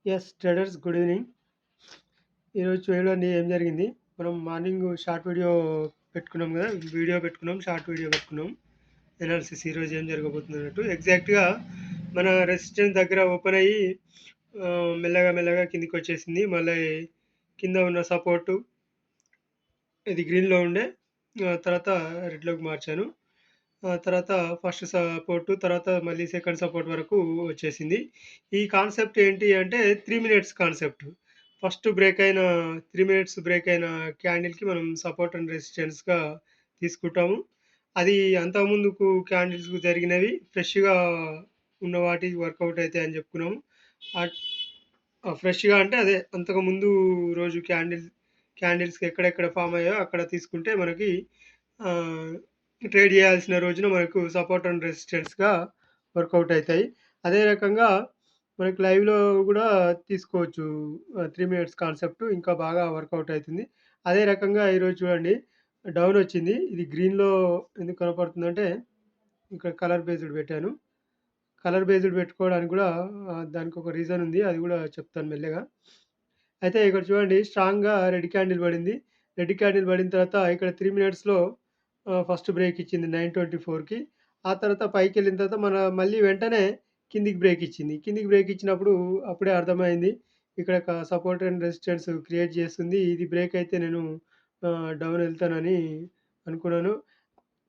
Yes traders good evening. ఈరోజు చూడండి ఏం జరిగింది. మనం మార్నింగ్ షార్ట్ వీడియో పెట్టుకున్నాం గదా! వీడియో పెట్టుకున్నాం. షార్ట్ వీడియో పెట్టుకున్నాం. ఎనాలిసిస్ ఈరోజు ఏం జరగబోతుంది అన్నట్టు. ఎగ్జాక్ట్‌గా మన రెసిస్టెన్స్ దగ్గర ఓపెన్ అయ్యి మెల్లగా మెల్లగా కిందికొచ్చేసింది. మళ్ళీ కింద ఉన్న సపోర్టు ఇది గ్రీన్‌లో ఉండే తర్వాత రెడ్‌లోకి మార్చాను. తర్వాత ఫస్ట్ సపోర్టు తర్వాత మళ్ళీ సెకండ్ సపోర్ట్ వరకు వచ్చేసింది. ఈ కాన్సెప్ట్ ఏంటి అంటే 3 మినిట్స్ కాన్సెప్ట్. ఫస్ట్ బ్రేక్ అయిన 3 మినిట్స్ బ్రేక్ అయిన క్యాండిల్‌కి మనం సపోర్ట్ అండ్ రెసిస్టెన్స్‌గా తీసుకుంటాము. అది అంతకుముందుకు క్యాండిల్స్‌కు జరిగినవి ఫ్రెష్‌గా ఉన్న వాటికి వర్కౌట్ అయితాయని చెప్పుకున్నాము. అట్ ఫ్రెష్‌గా అంటే అదే అంతకుముందు రోజు క్యాండిల్స్‌కి ఎక్కడెక్కడ ఫార్మ్ అయ్యాయో అక్కడ తీసుకుంటే మనకి ఆహ్, ట్రేడ్ చేయాల్సిన రోజున మనకు సపోర్ట్ అండ్ రెసిస్టెన్స్‌గా వర్కౌట్ అయితాయి. అదే రకంగా మనకి లైవ్‌లో గూడా తీసుకోవచ్చు. 3 మినిట్స్ కాన్సెప్ట్ ఇంకా బాగా వర్కౌట్ అయితుంది. అదే రకంగా ఈరోజు చూడండి డౌన్ వచ్చింది. ఇది గ్రీన్‌లో ఎందుకు కనపడుతుందంటే ఇక్కడ కలర్ బేస్డ్ పెట్టాను. కలర్ బేస్డ్ పెట్టుకోవడానికి గూడా దానికొక రీజన్ ఉంది. అది గూడా చెప్తాను మెల్లగా. అయితే ఇక్కడ చూడండి స్ట్రాంగ్‌గా రెడ్ క్యాండిల్ పడింది. రెడ్ క్యాండిల్ పడిన తర్వాత ఇక్కడ 3 మినిట్స్‌లో ఫస్ట్ బ్రేక్ ఇచ్చింది 9:24కి. ఆ తర్వాత పైకెళ్ళిన తర్వాత మళ్ళీ వెంటనే కిందికి బ్రేక్ ఇచ్చింది. కిందికి బ్రేక్ ఇచ్చినప్పుడు అప్పుడే అర్థమైంది. ఇక్కడ సపోర్ట్ అండ్ రెసిస్టెన్స్ క్రియేట్ చేస్తుంది. ఇది బ్రేక్ అయితే నేను డౌన్ ఎళ్తానని అనుకున్నాను.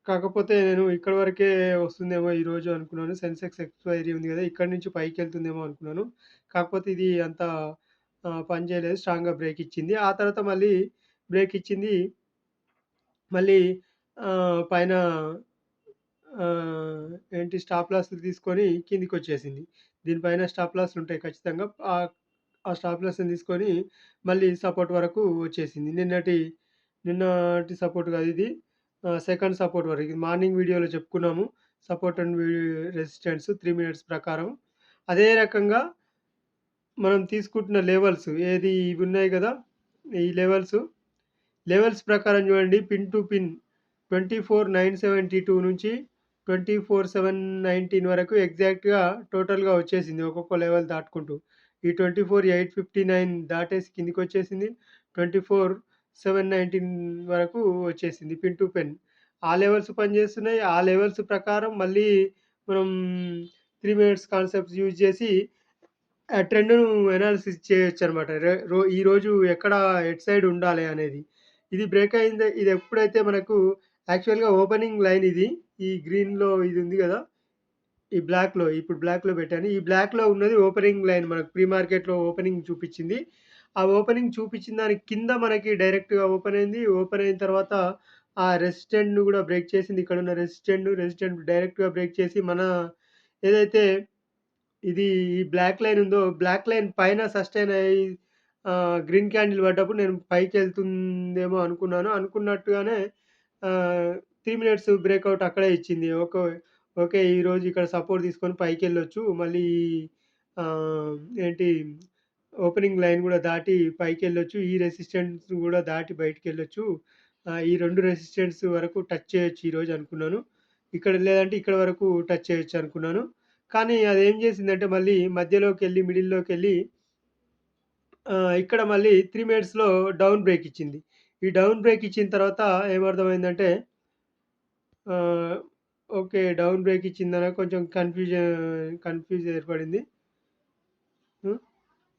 కాకపోతే నేను ఇక్కడి వరకే వస్తుందేమో ఈరోజు అనుకున్నాను. సెన్సెక్స్ ఎక్స్‌పైరీ ఉంది గదా! ఇక్కడి నుంచి పైకెళ్తుందేమో అనుకున్నాను. కాకపోతే ఇది అంత పని చేయలేదు. స్ట్రాంగ్‌గా బ్రేక్ ఇచ్చింది. ఆ తర్వాత మళ్ళీ బ్రేక్ ఇచ్చింది. మళ్ళీ పైన ఆహ్, ఏంటి స్టాప్ లాస్‌లు తీసుకొని కిందికొచ్చేసింది. దీనిపైన స్టాప్ లాస్‌లుంటాయి ఖచ్చితంగా. ఆ స్టాప్ లాస్‌ని తీసుకొని మళ్ళీ సపోర్ట్ వరకు వచ్చేసింది. నిన్నటి సపోర్ట్ కాదు ఇది. సెకండ్ సపోర్ట్ వరకు. ఇది మార్నింగ్ వీడియోలో చెప్పుకున్నాము. సపోర్ట్ అండ్ రెసిస్టెన్స్ 3 మినిట్స్ ప్రకారం. అదే రకంగా మనం తీసుకుంటున్న లెవెల్స్ ఏది ఇవి ఉన్నాయి గదా! ఈ లెవెల్స్ ప్రకారం చూడండి పిన్ టు పిన్ 24,972 నుంచి 24,719 వరకు ఎగ్జాక్ట్‌గా టోటల్‌గా వచ్చేసింది. ఒక్కొక్క లెవెల్ దాటుకుంటూ. ఈ 24,859 దాటేసి కిందకొచ్చేసింది. 24,719 వరకు వచ్చేసింది పిన్ టు పిన్. ఆ లెవెల్స్ పనిచేస్తున్నాయి. ఆ లెవెల్స్ ప్రకారం మళ్ళీ మనం 3 మినిట్స్ కాన్సెప్ట్స్ యూజ్ చేసి ఆ ట్రెండ్‌ను అనాలిసిస్ చేయొచ్చనమాట. ఈరోజు ఎక్కడ ఎటు సైడ్ ఉండాలి అనేది. ఇది బ్రేక్ అయింది. ఇది ఎప్పుడైతే మనకు యాక్చువల్‌గా ఓపెనింగ్ లైన్ ఇది. ఈ గ్రీన్‌లో ఇది ఉంది గదా! ఈ బ్లాక్‌లో పెట్టాను. ఈ బ్లాక్‌లో ఉన్నది ఓపెనింగ్ లైన్ మనకు ప్రీ మార్కెట్‌లో ఓపెనింగ్ చూపిచ్చింది. ఆ ఓపెనింగ్ చూపిచ్చిన దాని కింద మనకి డైరెక్ట్‌గా ఓపెన్ అయింది. ఓపెన్ అయిన తర్వాత ఆ రెసిస్టెంట్‌ని గూడా బ్రేక్ చేసింది. ఇక్కడున్న రెసిస్టెంట్ డైరెక్ట్‌గా బ్రేక్ చేసి మన ఏదైతే ఇది ఈ బ్లాక్ లైన్ ఉందో, బ్లాక్ లైన్ పైన సస్టైన్ అయ్యి గ్రీన్ క్యాండిల్ పడ్డప్పుడు నేను పైకెళ్తుందేమో అనుకున్నాను. అనుకున్నట్టుగానే 3 మినిట్స్ బ్రేకౌట్ అక్కడే ఇచ్చింది. ఓకే. ఈరోజు ఇక్కడ సపోర్ట్ తీసుకొని పైకెళ్ళొచ్చు. మళ్ళీ ఆహ్, ఏంటి ఓపెనింగ్ లైన్ గూడా దాటి పైకెళ్ళొచ్చు. ఈ రెసిస్టెన్స్ గూడా దాటి బయటికెళ్ళొచ్చు. ఈ 2 రెసిస్టెన్స్ వరకు టచ్ చేయొచ్చు ఈరోజు అనుకున్నాను. లేదంటే ఇక్కడ వరకు టచ్ చేయొచ్చు అనుకున్నాను. కానీ అదేం జేసిందంటే మళ్ళీ మధ్యలోకెళ్ళి మిడిల్‌లోకెళ్ళి ఇక్కడ మళ్ళీ 3 మినిట్స్‌లో డౌన్ బ్రేక్ ఇచ్చింది. ఈ డౌన్ బ్రేక్ ఇచ్చిన తర్వాత ఏమర్థమైందంటే ఆహ్, ఓకే. డౌన్ బ్రేక్ ఇచ్చిందన కొంచెం కన్‌ఫ్యూజ్ ఏర్పడింది. హ్మ్.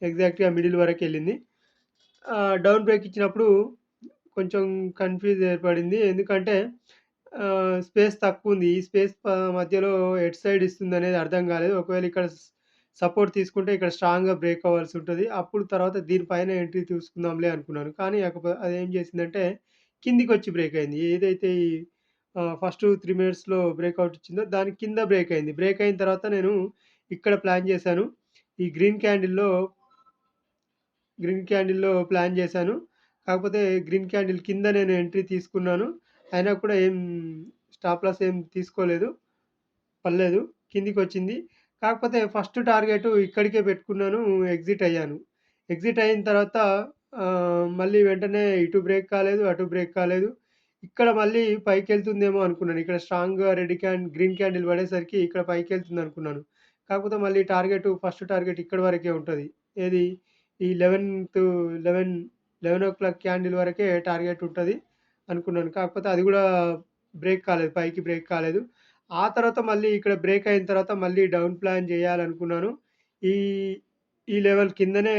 ఎగ్జాక్ట్‌గా మిడిల్ వరకెళ్ళింది. డౌన్ బ్రేక్ ఇచ్చినప్పుడు కొంచెం కన్‌ఫ్యూజ్ ఏర్పడింది. ఎందుకంటే స్పేస్ తక్కువుంది. ఈ స్పేస్ మధ్యలో ఎటు సైడ్ ఇస్తుందనేది అర్థం కాలేదు. ఒకవేళ ఇక్కడ సపోర్ట్ తీసుకుంటే ఇక్కడ స్ట్రాంగ్‌గా బ్రేక్ అవ్వాల్సుంటది. అప్పుడు తర్వాత దీని పైన ఎంట్రీ తీసుకుందాంలే అనుకున్నాను. కానీ అదేం చేసిందంటే కిందికొచ్చి బ్రేక్ అయింది. ఏదైతే ఈ ఫస్ట్ 3 మినిట్స్‌లో బ్రేకౌట్ ఇచ్చిందో దాని కింద బ్రేక్ అయింది. బ్రేక్ అయిన తర్వాత నేను ఇక్కడ ప్లాన్ చేశాను. ఈ గ్రీన్ క్యాండిల్‌లో ప్లాన్ చేశాను. కాకపోతే గ్రీన్ క్యాండిల్ కింద నేను ఎంట్రీ తీసుకున్నాను. అయినా కూడా స్టాప్ లాస్ ఏం తీసుకోలేదు. పడలేదు. కిందికొచ్చింది. కాకపోతే ఫస్ట్ టార్గెట్ ఇక్కడికే పెట్టుకున్నాను. ఎగ్జిట్ అయ్యాను. ఎగ్జిట్ అయిన తర్వాత మళ్ళీ వెంటనే ఇటు బ్రేక్ కాలేదు, అటు బ్రేక్ కాలేదు. ఇక్కడ మళ్ళీ పైకెళ్తుందేమో అనుకున్నాను. ఇక్కడ స్ట్రాంగ్‌గా గ్రీన్ క్యాండిల్ పడేసరికి ఇక్కడ పైకెళ్తుందనుకున్నాను. కాకపోతే మళ్ళీ ఫస్ట్ టార్గెట్ ఇక్కడి వరకే ఉంటది. ఏది ఈ 11 క్యాండిల్ వరకే టార్గెట్ ఉంటది అనుకున్నాను. కాకపోతే అది గూడా బ్రేక్ కాలేదు. పైకి బ్రేక్ కాలేదు. ఆ తర్వాత మళ్ళీ ఇక్కడ బ్రేక్ అయిన తర్వాత మళ్ళీ డౌన్ ప్లాన్ జేయాలనుకున్నాను. ఈ ఈ లెవెల్ కిందనే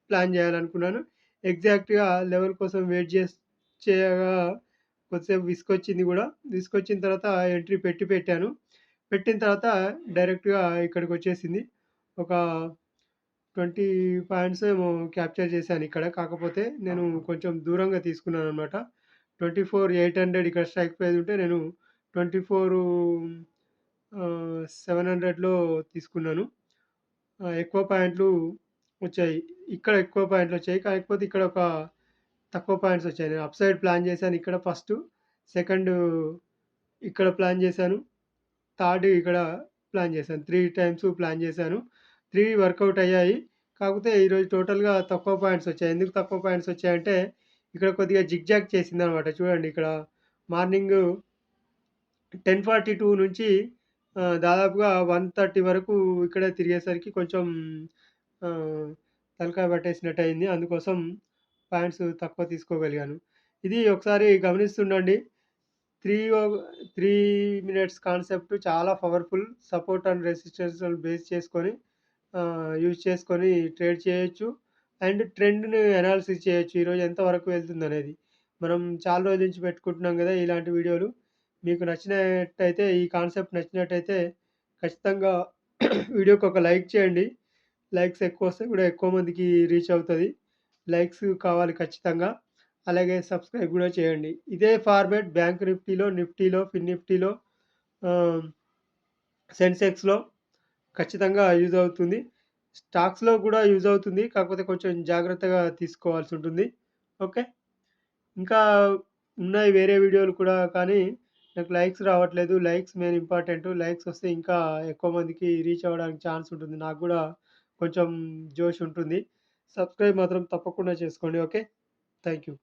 ప్లాన్ జేయాలనుకున్నాను. ఎగ్జాక్ట్‌గా లెవెల్ కోసం వెయిట్ చేయగా కొద్దిసేపు విసుగొచ్చింది గూడా. విసుగొచ్చిన తర్వాత ఎంట్రీ పెట్టాను. పెట్టిన తర్వాత డైరెక్ట్‌గా ఇక్కడికొచ్చేసింది. ఒక 20 పాయింట్స్ ఏమో క్యాప్చర్ చేశానిక్కడ. కాకపోతే నేను కొంచెం దూరంగా తీసుకున్నాననమాట. 24,800 ఇక్కడ స్ట్రైక్ ప్రైస్ ఉంటే నేను 24 700లో తీసుకున్నాను. ఎక్కువ పాయింట్లు వచ్చాయి. ఇక్కడ ఎక్కువ పాయింట్లొచ్చాయి. కాకపోతే ఇక్కడ ఒక తక్కువ పాయింట్స్ వచ్చాయి. నేను అప్ సైడ్ ప్లాన్ చేశాను ఇక్కడ ఫస్టు. సెకండు ఇక్కడ ప్లాన్ చేశాను. థర్డ్ ఇక్కడ ప్లాన్ చేశాను. 3 టైమ్స్ ప్లాన్ చేశాను. 3 వర్కౌట్ అయ్యాయి. కాకపోతే ఈరోజు టోటల్‌గా తక్కువ పాయింట్స్ వచ్చాయి. ఎందుకు తక్కువ పాయింట్స్ వచ్చాయంటే ఇక్కడ కొద్దిగా జిగ్‌జాగ్ చేసిందనమాట. చూడండి ఇక్కడ మార్నింగు 10:42 నుంచి దాదాపుగా 1:30 వరకు ఇక్కడే తిరిగేసరికి కొంచెం ఆహ్, తలకాయ పట్టేసినట్టయింది. అందుకోసం పాయింట్స్ తక్కువ తీసుకోగలిగాను. ఇది ఒకసారి గమనిస్తుండండి. 3 ఓ 3 మినిట్స్ కాన్సెప్ట్ చాలా పవర్‌ఫుల్. సపోర్ట్ అండ్ రెసిస్టెన్స్‌లను బేస్ చేసుకొని యూజ్ చేసుకొని ట్రేడ్ చేయొచ్చు. అండ్ ట్రెండ్‌ని అనాలిసిస్ చేయొచ్చు. ఈరోజు ఎంత వరకు వెళ్తుందనేది. మనం చాలా రోజుల నుంచి పెట్టుకుంటున్నాం గదా! ఇలాంటి వీడియోలు. మీకు నచ్చినట్టయితే ఈ కాన్సెప్ట్ నచ్చినట్టయితే ఖచ్చితంగా వీడియోకి ఒక లైక్ చేయండి. లైక్స్ ఎక్కువొస్తే గూడా ఎక్కువ మందికి రీచ్ అవుతది. లైక్స్ కావాలి ఖచ్చితంగా. అలాగే సబ్స్క్రైబ్ గూడా చేయండి. ఇదే ఫార్మాట్ బ్యాంక్ నిఫ్టీలో, ఫిన్ నిఫ్టీలో ఆహ్, సెన్సెక్స్‌లో ఖచ్చితంగా యూజ్ అవుతుంది. స్టాక్స్‌లో గూడా యూజ్ అవుతుంది. కాకపోతే కొంచెం జాగ్రత్తగా తీసుకోవాల్సుంటుంది. ఓకే. ఇంకా ఉన్నాయి వేరే వీడియోలు కూడా కానీ నాకు లైక్స్ రావట్లేదు. Likes main important. లైక్స్ వస్తే ఇంకా ఎక్కువ మందికి రీచ్ అవ్వడానికి ఛాన్స్ ఉంటుంది. నాకు గూడా కొంచెం జోష్ ఉంటుంది. సబ్స్క్రైబ్ మాత్రం తప్పకుండా చేసుకోండి. ఓకే. Thank you.